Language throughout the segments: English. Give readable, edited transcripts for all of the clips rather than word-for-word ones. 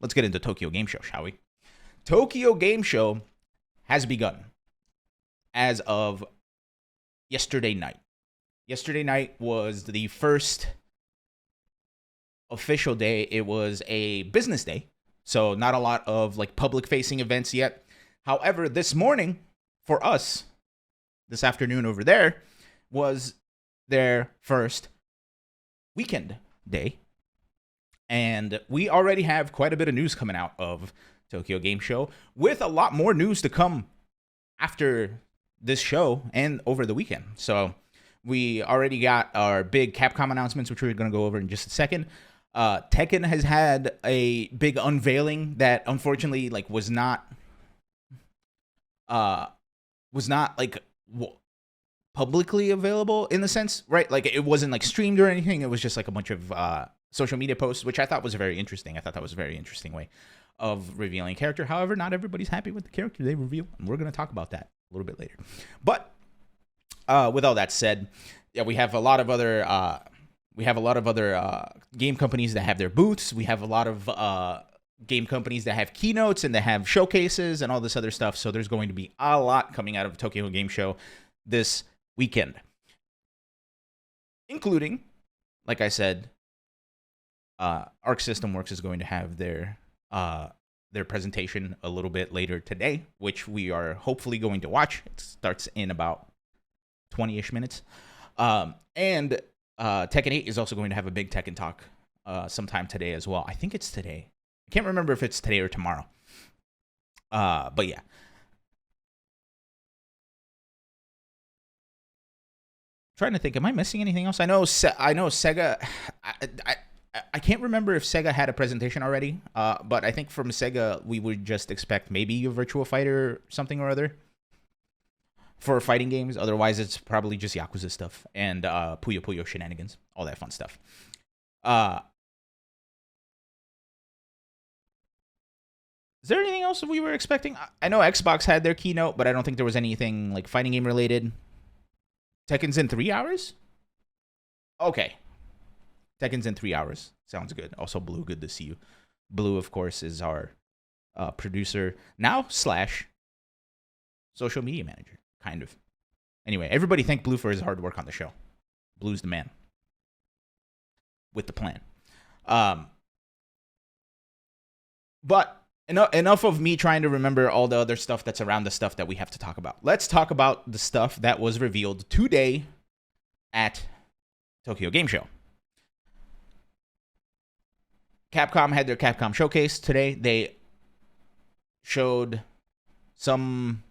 let's get into Tokyo Game Show, shall we? Tokyo Game Show has begun as of yesterday night. Yesterday night was the first official day. It was a business day, so not a lot of like public facing events yet. However, this morning for us, this afternoon over there, was their first weekend day. And we already have quite a bit of news coming out of Tokyo Game Show, with a lot more news to come after this show and over the weekend. So we already got our big Capcom announcements, which we're going to go over in just a second. Tekken has had a big unveiling that unfortunately was not publicly available in the sense, right? Like it wasn't like streamed or anything. It was just like a bunch of social media posts, which I thought was very interesting. I thought that was a very interesting way of revealing a character. However, not everybody's happy with the character they reveal, and we're going to talk about that a little bit later. But with all that said, yeah, we have a lot of other game companies that have their booths. We have a lot of game companies that have keynotes and that have showcases and all this other stuff. So there's going to be a lot coming out of Tokyo Game Show this weekend, including, like I said, Arc System Works is going to have their presentation a little bit later today, which we are hopefully going to watch. It starts in about 20-ish minutes. And Tekken 8 is also going to have a big Tekken talk sometime today as well. I think it's today. I can't remember if it's today or tomorrow. But yeah. Trying to think, am I missing anything else? I know Sega. I can't remember if Sega had a presentation already, but I think from Sega we would just expect maybe a Virtua Fighter something or other for fighting games. Otherwise, it's probably just Yakuza stuff and Puyo Puyo shenanigans, all that fun stuff. Is there anything else we were expecting? I know Xbox had their keynote, but I don't think there was anything like fighting game related. Tekken's in 3 hours? Okay. Tekken's in 3 hours. Sounds good. Also, Blue, good to see you. Blue, of course, is our producer now / social media manager, kind of. Anyway, everybody thank Blue for his hard work on the show. Blue's the man with the plan. But enough of me trying to remember all the other stuff that's around the stuff that we have to talk about. Let's talk about the stuff that was revealed today at Tokyo Game Show. Capcom had their Capcom showcase today. They showed some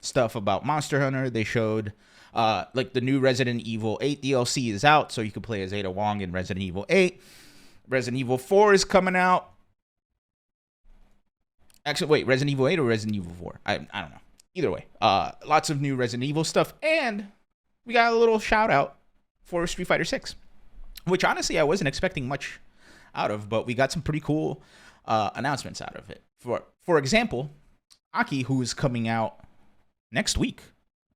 stuff about Monster Hunter. They showed the new Resident Evil 8 DLC is out, so you can play as Ada Wong in Resident Evil 8. Resident Evil 4 is coming out. Actually, wait, Resident Evil 8 or Resident Evil 4? I don't know. Either way, lots of new Resident Evil stuff, and we got a little shout out for Street Fighter 6, which honestly I wasn't expecting much out of, but we got some pretty cool announcements out of it. For example, Aki, who is coming out next week,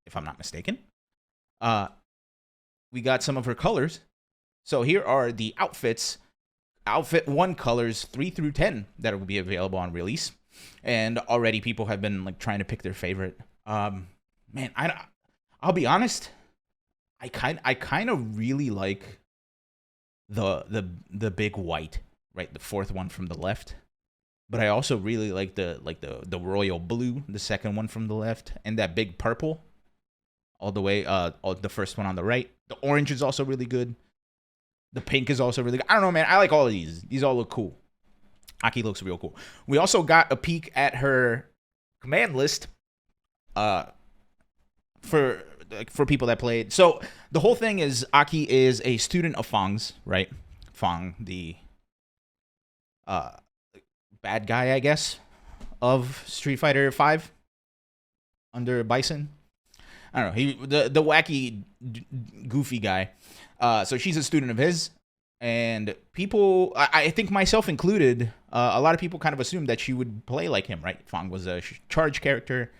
if I'm not mistaken, we got some of her colors. So here are the outfits. Outfit 1 colors 3 through 10 that will be available on release. And already people have been trying to pick their favorite. Man, I'll be honest. I kind of really like the big white, right? The 4th one from the left. But I also really like the royal blue, the 2nd one from the left, and that big purple all the way the 1st one on the right. The orange is also really good. The pink is also really good. I don't know, man. I like all of these. These all look cool. Aki looks real cool. We also got a peek at her command list for people that played. So the whole thing is Aki is a student of Fong's, right? Fong, the bad guy, I guess, of Street Fighter 5 under Bison. I don't know. The wacky, goofy guy. So she's a student of his, and people, I think myself included, a lot of people kind of assumed that she would play like him, right? Fong was a charge character,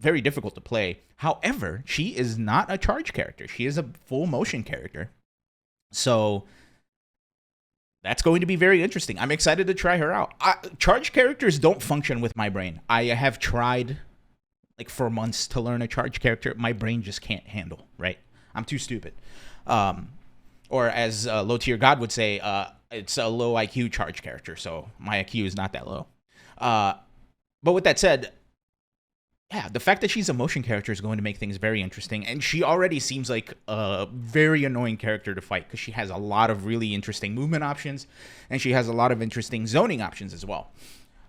very difficult to play. However, she is not a charge character. She is a full motion character. So that's going to be very interesting. I'm excited to try her out. Charge characters don't function with my brain. I have tried like for months to learn a charge character. My brain just can't handle, right? I'm too stupid. Or as Low Tier God would say, it's a low IQ charge character, so my IQ is not that low. But with that said, yeah, the fact that she's a motion character is going to make things very interesting, and she already seems like a very annoying character to fight because she has a lot of really interesting movement options, and she has a lot of interesting zoning options as well.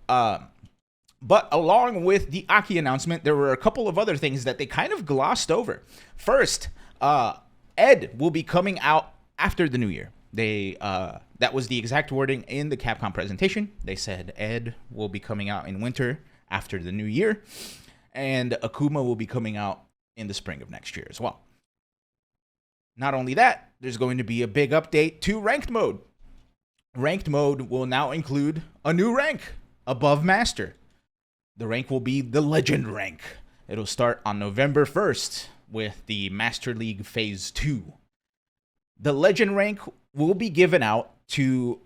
But along with the Aki announcement, there were a couple of other things that they kind of glossed over. First, Ed will be coming out after the new year. That was the exact wording in the Capcom presentation. They said Ed will be coming out in winter after the new year, and Akuma will be coming out in the spring of next year as well. Not only that, there's going to be a big update to ranked mode. Ranked mode will now include a new rank above Master. The rank will be the Legend rank. It'll start on November 1st with the Master League Phase 2. The Legend rank will be given out to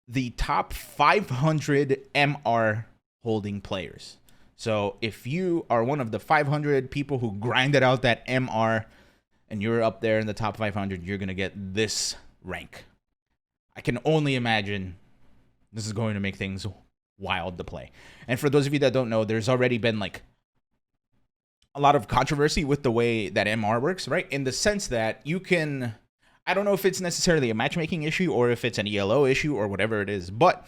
the top 500 MR holding players. So if you are one of the 500 people who grinded out that MR and you're up there in the top 500, you're going to get this rank. I can only imagine this is going to make things wild to play. And for those of you that don't know, there's already been like a lot of controversy with the way that MR works, right? In the sense that you can, I don't know if it's necessarily a matchmaking issue or if it's an ELO issue or whatever it is, but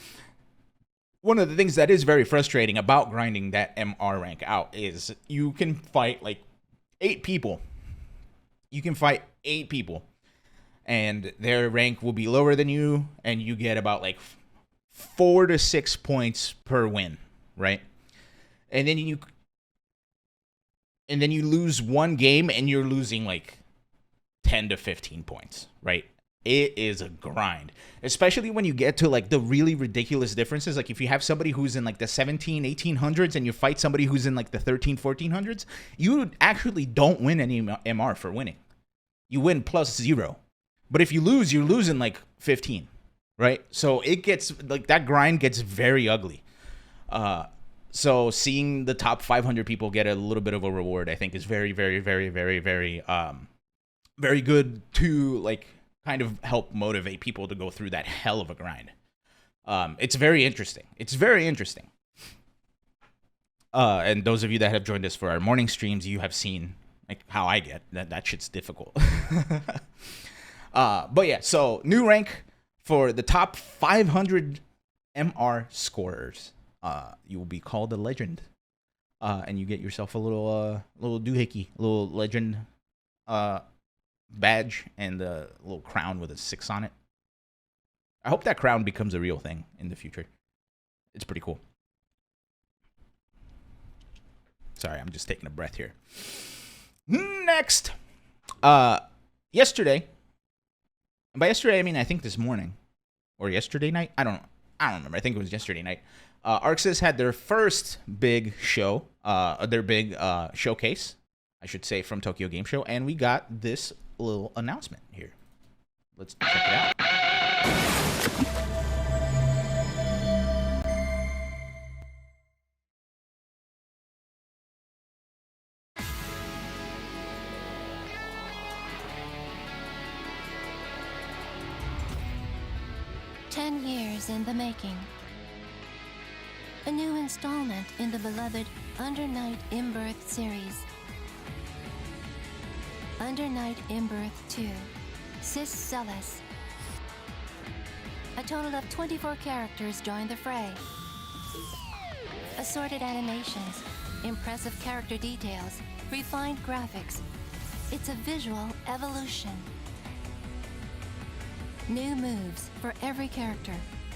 one of the things that is very frustrating about grinding that MR rank out is you can fight like 8 people. You can fight 8 people and their rank will be lower than you, and you get about like 4 to 6 points per win, right? And then you lose one game and you're losing like 10 to 15 points, right? It is a grind, especially when you get to like the really ridiculous differences. Like if you have somebody who's in like the 1800s and you fight somebody who's in like the 1400s, you actually don't win any MR for winning. You win +0. But if you lose, you're losing like 15, right? So it gets like that grind gets very ugly. So seeing the top 500 people get a little bit of a reward, I think is very, very, very, very, very, very good to like kind of help motivate people to go through that hell of a grind. It's very interesting. It's very interesting. And those of you that have joined us for our morning streams, you have seen like how I get that shit's difficult. But yeah, so new rank for the top 500 MR scorers. You will be called a legend. And you get yourself a little doohickey, a little legend badge and a little crown with a 6 on it. I hope that crown becomes a real thing in the future. It's pretty cool. Sorry, I'm just taking a breath here. Next, yesterday, and by yesterday I mean I think this morning or yesterday night. I don't remember. I think it was yesterday night. ArcSys had their first big show, their big showcase, I should say, from Tokyo Game Show, and we got this little announcement here. Let's check it out. 10 years in the making. A new installment in the beloved Undernight Inbirth series. Undernight Inbirth 2, Sis Celis. A total of 24 characters join the fray. Assorted animations, impressive character details, refined graphics. It's a visual evolution. New moves for every character,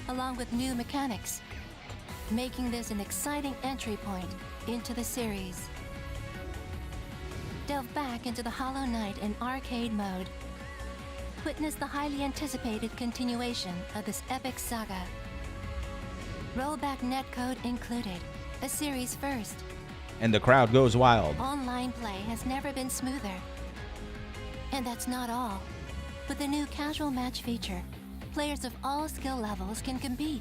along with new mechanics, making this an exciting entry point into the series. Delve back into the Hollow Knight in arcade mode. Witness the highly anticipated continuation of this epic saga. Rollback netcode included, a series first. And the crowd goes wild. Online play has never been smoother. And that's not all. With the new casual match feature, players of all skill levels can compete.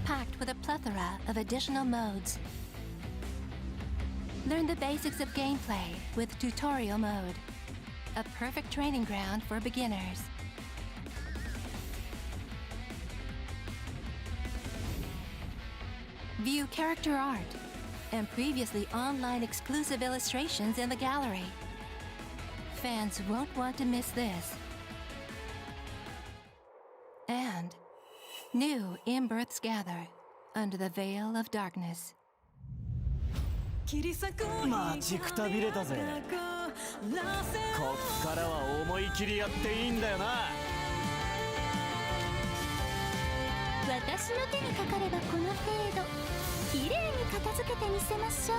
Packed with a plethora of additional modes. Learn the basics of gameplay with tutorial mode. A perfect training ground for beginners. View character art and previously online exclusive illustrations in the gallery. Fans won't want to miss this. And new Inbirths gather under the veil of darkness. 待ちくたびれたぜ。こっからは思い切りやっていいんだよな。私の手にかかればこの程度きれいに片付けてみせましょう。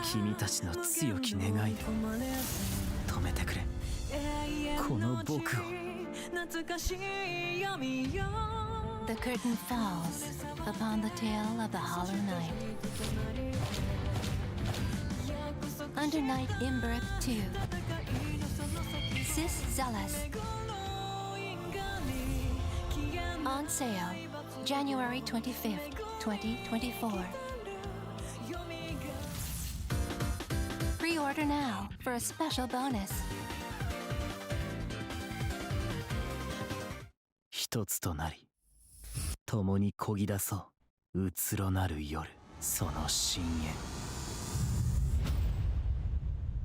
君たちの強き願いで止めてくれ。この僕を。The curtain falls upon the tale of the Hollow Knight. Undernight Inbirth 2. Sis Zealous. On sale, January 25th, 2024. Pre-order now for a special bonus. 一つとなり共にこぎ出そううつろなる夜その深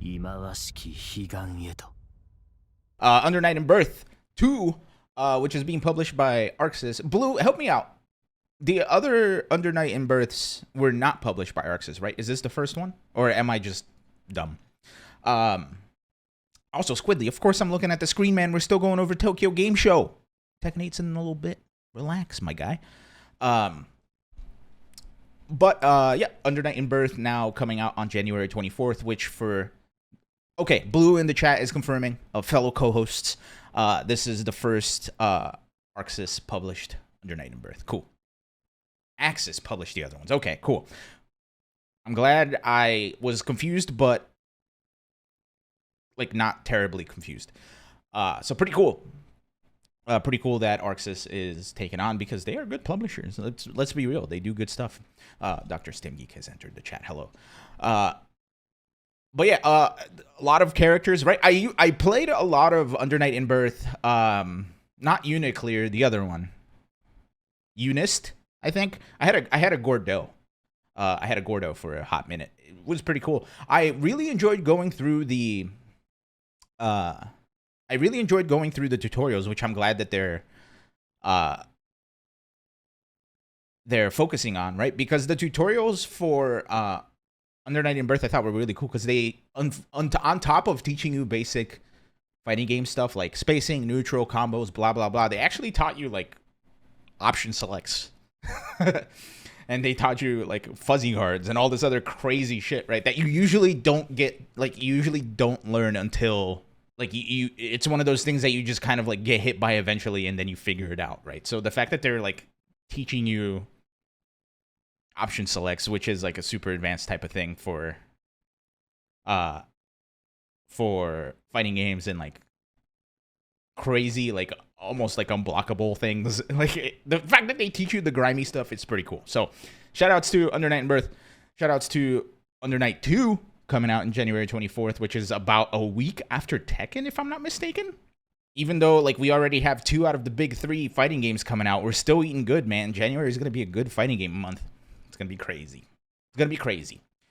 淵忌まわしき彼岸へと Undernight Inbirth 2, which is being published by Arxis. Blue, help me out. The other Undernight Inbirths were not published by Arxis, right? Is this the first one? Or am I just dumb? Also, Squidly, of course I'm looking at the screen, man. We're still going over Tokyo Game Show. Technate's in a little bit. Relax, my guy. Yeah, Undernight Inbirth now coming out on January 24th, which for... Okay, Blue in the chat is confirming, fellow co-hosts. This is the first Arxis published Undernight Inbirth. Cool. Axis published the other ones. Okay, cool. I'm glad I was confused, but like not terribly confused. So pretty cool. Pretty cool that Arxis is taken on because they are good publishers. Let's be real. They do good stuff. Dr. Stimgeek has entered the chat. Hello. But yeah, a lot of characters, right? I played a lot of Undernight Inbirth. Not Uniclear, the other one. Unist, I think. I had a Gordo. I had a Gordo for a hot minute. It was pretty cool. I really enjoyed going through the tutorials, which I'm glad that they're focusing on, right? Because the tutorials for Undernight Inbirth I thought were really cool because they on top of teaching you basic fighting game stuff like spacing, neutral, combos, blah blah blah, they actually taught you like option selects. And they taught you like fuzzy guards and all this other crazy shit, right? That you usually don't get, like you usually don't learn until like it's one of those things that you just kind of like get hit by eventually and then you figure it out, right? So the fact that they're like teaching you option selects, which is like a super advanced type of thing for fighting games and like crazy, like almost like unblockable things. Like the fact that they teach you the grimy stuff, it's pretty cool. So shout outs to Undernight Inbirth. Shout outs to Undernight 2 coming out in January 24th, which is about a week after Tekken, if I'm not mistaken. Even though like we already have 2 out of the big 3 fighting games coming out, we're still eating good, man. January is going to be a good fighting game month. It's going to be crazy. It's going to be crazy.